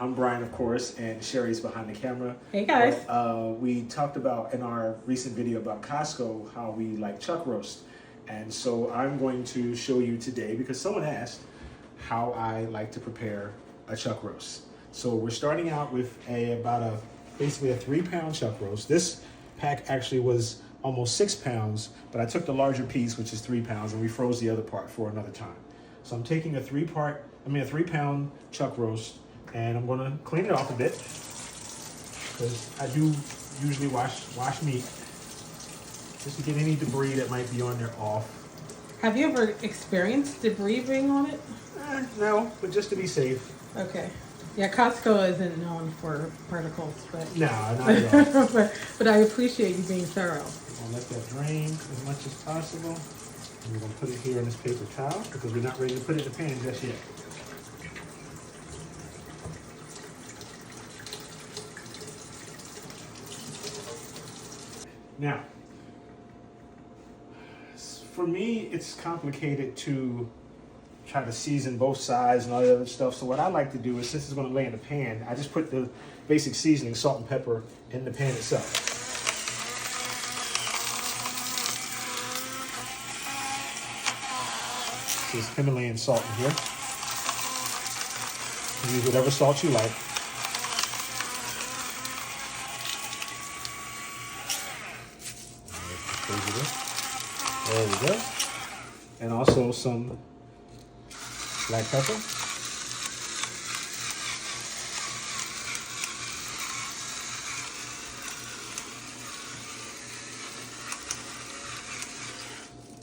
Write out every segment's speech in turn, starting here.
I'm Brian, of course, and Sherry's behind the camera. Hey guys. We talked about in our recent video about Costco how we like chuck roast. And so I'm going to show you today, because someone asked, how I like to prepare a chuck roast. So we're starting out with basically a 3-pound chuck roast. This pack actually was almost 6 pounds, but I took the larger piece, which is 3 pounds, and we froze the other part for another time. So I'm taking a 3-pound chuck roast, and I'm gonna clean it off a bit, because I do usually wash meat, just to get any debris that might be on there off. Have you ever experienced debris being on it? No, but just to be safe. Okay. Yeah, Costco isn't known for particles, but No, not at all. but I appreciate you being thorough. I'll let that drain as much as possible. And we're gonna put it here in this paper towel, because we're not ready to put it in the pan just yet. Now, for me, it's complicated to try to season both sides and all the other stuff. So what I like to do is, since it's going to lay in the pan, I just put the basic seasoning, salt and pepper, in the pan itself. This Himalayan salt in here. Use whatever salt you like. There we go. And also some black pepper.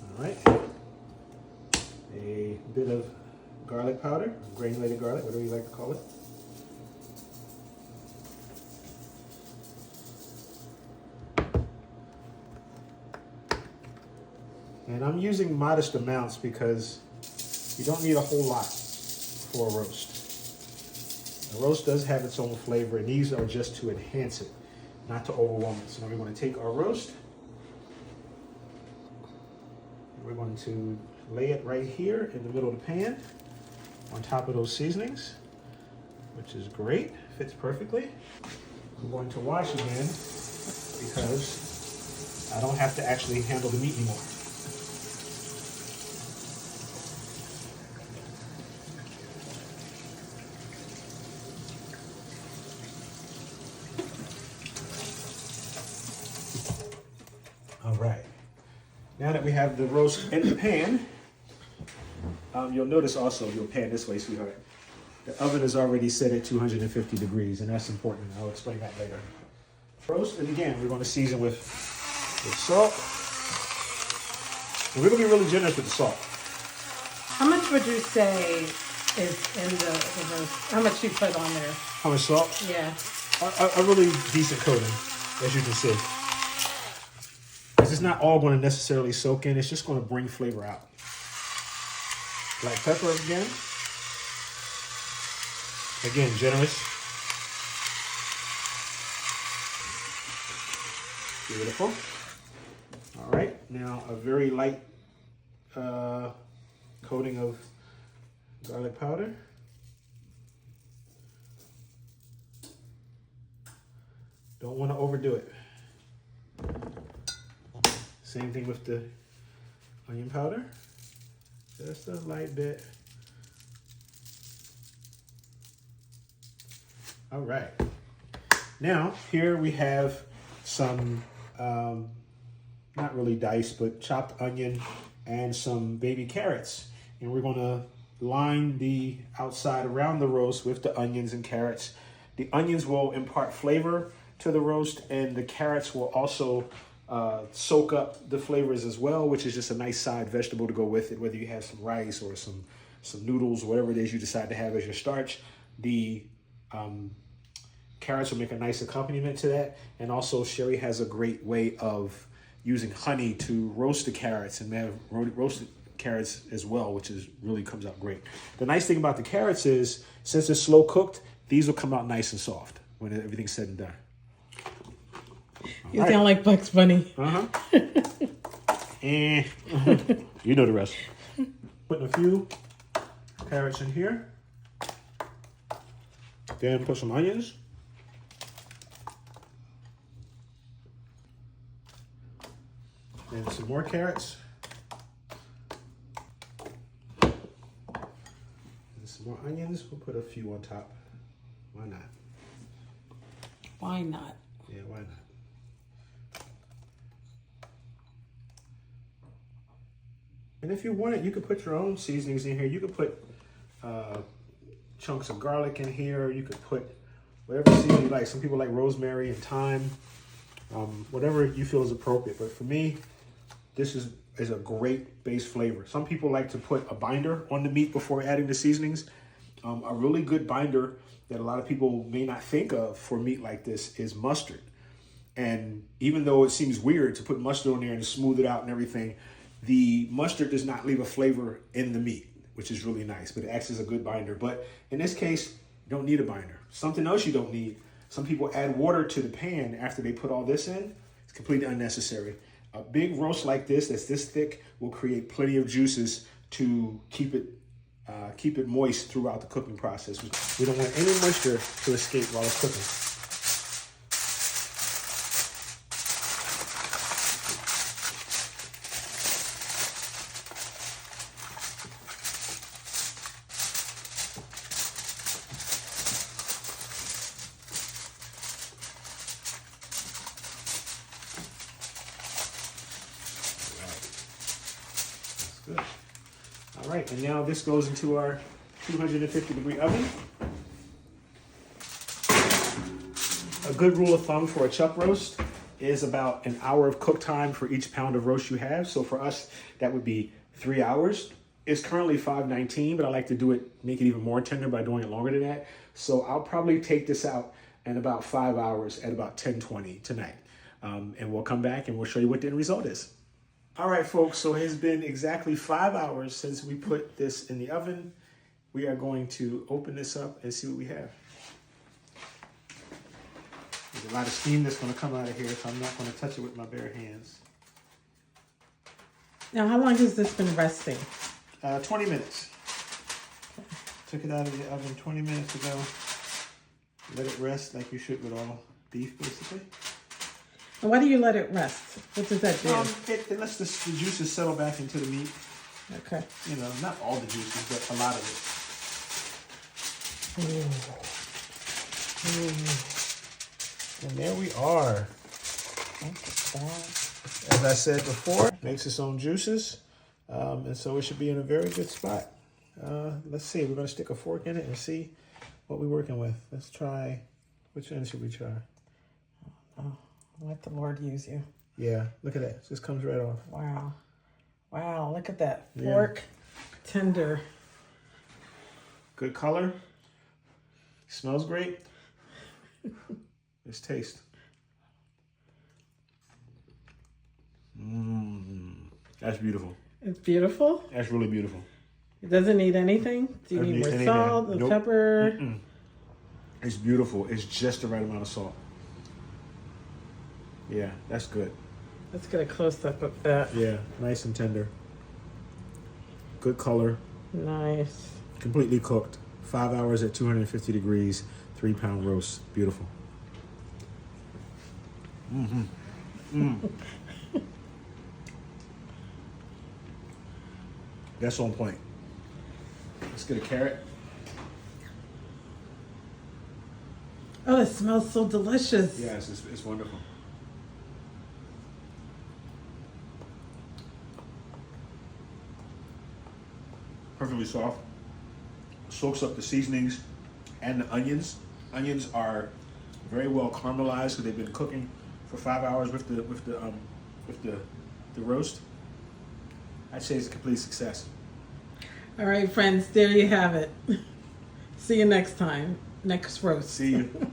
All right. A bit of garlic powder, granulated garlic, whatever you like to call it. And I'm using modest amounts because you don't need a whole lot for a roast. A roast does have its own flavor, and these are just to enhance it, not to overwhelm it. So now we're going to take our roast, we're going to lay it right here in the middle of the pan on top of those seasonings, which is great, fits perfectly. I'm going to wash again because I don't have to actually handle the meat anymore. All right, now that we have the roast in the pan, you'll notice also, you'll pan this way, sweetheart, the oven is already set at 250 degrees, and that's important. I'll explain that later. Roast, and again, we're going to season with salt. And we're going to be really generous with the salt. How much would you say is in the roast? How much you put on there? How much salt? Yeah. A really decent coating, as you can see. It's not all going to necessarily soak in. It's just going to bring flavor out. Black pepper again. Again, generous. Beautiful. All right, now a very light coating of garlic powder. Don't want to overdo it. Same thing with the onion powder. Just a light bit. All right. Now, here we have some, not really diced, but chopped onion and some baby carrots. And we're going to line the outside around the roast with the onions and carrots. The onions will impart flavor to the roast, and the carrots will also soak up the flavors as well, which is just a nice side vegetable to go with it, whether you have some rice or some noodles, whatever it is you decide to have as your starch. The carrots will make a nice accompaniment to that. And also, Sherry has a great way of using honey to roast the carrots, and have roasted carrots as well, which is really comes out great. The nice thing about the carrots is, since they're slow cooked, these will come out nice and soft when everything's said and done. You sound like Bugs Bunny. You know the rest. Putting a few carrots in here. Then put some onions. And some more carrots. And some more onions. We'll put a few on top. Why not? Why not? Yeah, why not? And if you want it, you could put your own seasonings in here. You could put chunks of garlic in here. You could put whatever seasoning you like. Some people like rosemary and thyme. Whatever you feel is appropriate. But for me, this is a great base flavor. Some people like to put a binder on the meat before adding the seasonings. A really good binder that a lot of people may not think of for meat like this is mustard. And even though it seems weird to put mustard on there and to smooth it out and everything, the mustard does not leave a flavor in the meat, which is really nice, but it acts as a good binder. But in this case, you don't need a binder. Something else you don't need. Some people add water to the pan after they put all this in. It's completely unnecessary. A big roast like this, that's this thick, will create plenty of juices to keep it moist throughout the cooking process. We don't want any moisture to escape while it's cooking. Good. All right, and now this goes into our 250-degree oven. A good rule of thumb for a chuck roast is about an hour of cook time for each pound of roast you have. So for us, that would be 3 hours. It's currently 5:19, but I like to make it even more tender by doing it longer than that. So I'll probably take this out in about 5 hours at about 10:20 tonight. And we'll come back and we'll show you what the end result is. All right, folks, so it's been exactly 5 hours since we put this in the oven. We are going to open this up and see what we have. There's a lot of steam that's going to come out of here, so I'm not going to touch it with my bare hands. Now, how long has this been resting? 20 minutes. Took it out of the oven 20 minutes ago. Let it rest like you should with all beef, basically. And why do you let it rest? What does that do? It lets the juices settle back into the meat. Okay. You know, not all the juices, but a lot of it. And there we are. As I said before, makes its own juices. And so it should be in a very good spot. Let's see. We're going to stick a fork in it and see what we're working with. Let's try. Which end should we try? Let the Lord use you. Yeah, look at that. It just comes right off. Wow. Wow, look at that. Fork, tender. Good color. Smells great. Let's taste. That's beautiful. It's beautiful? That's really beautiful. It doesn't need anything? Do you need more salt and pepper? It's beautiful. It's just the right amount of salt. Yeah, that's good. Let's get a close-up of that. Yeah, nice and tender. Good color. Nice. Completely cooked. 5 hours at 250 degrees, 3-pound roast. Beautiful. That's on point. Let's get a carrot. Oh, it smells so delicious. Yes, it's wonderful. Perfectly soft. Soaks up the seasonings and the onions. Onions are very well caramelized because they've been cooking for 5 hours with the roast. I'd say it's a complete success. All right, friends, there you have it. See you next time. Next roast. See you.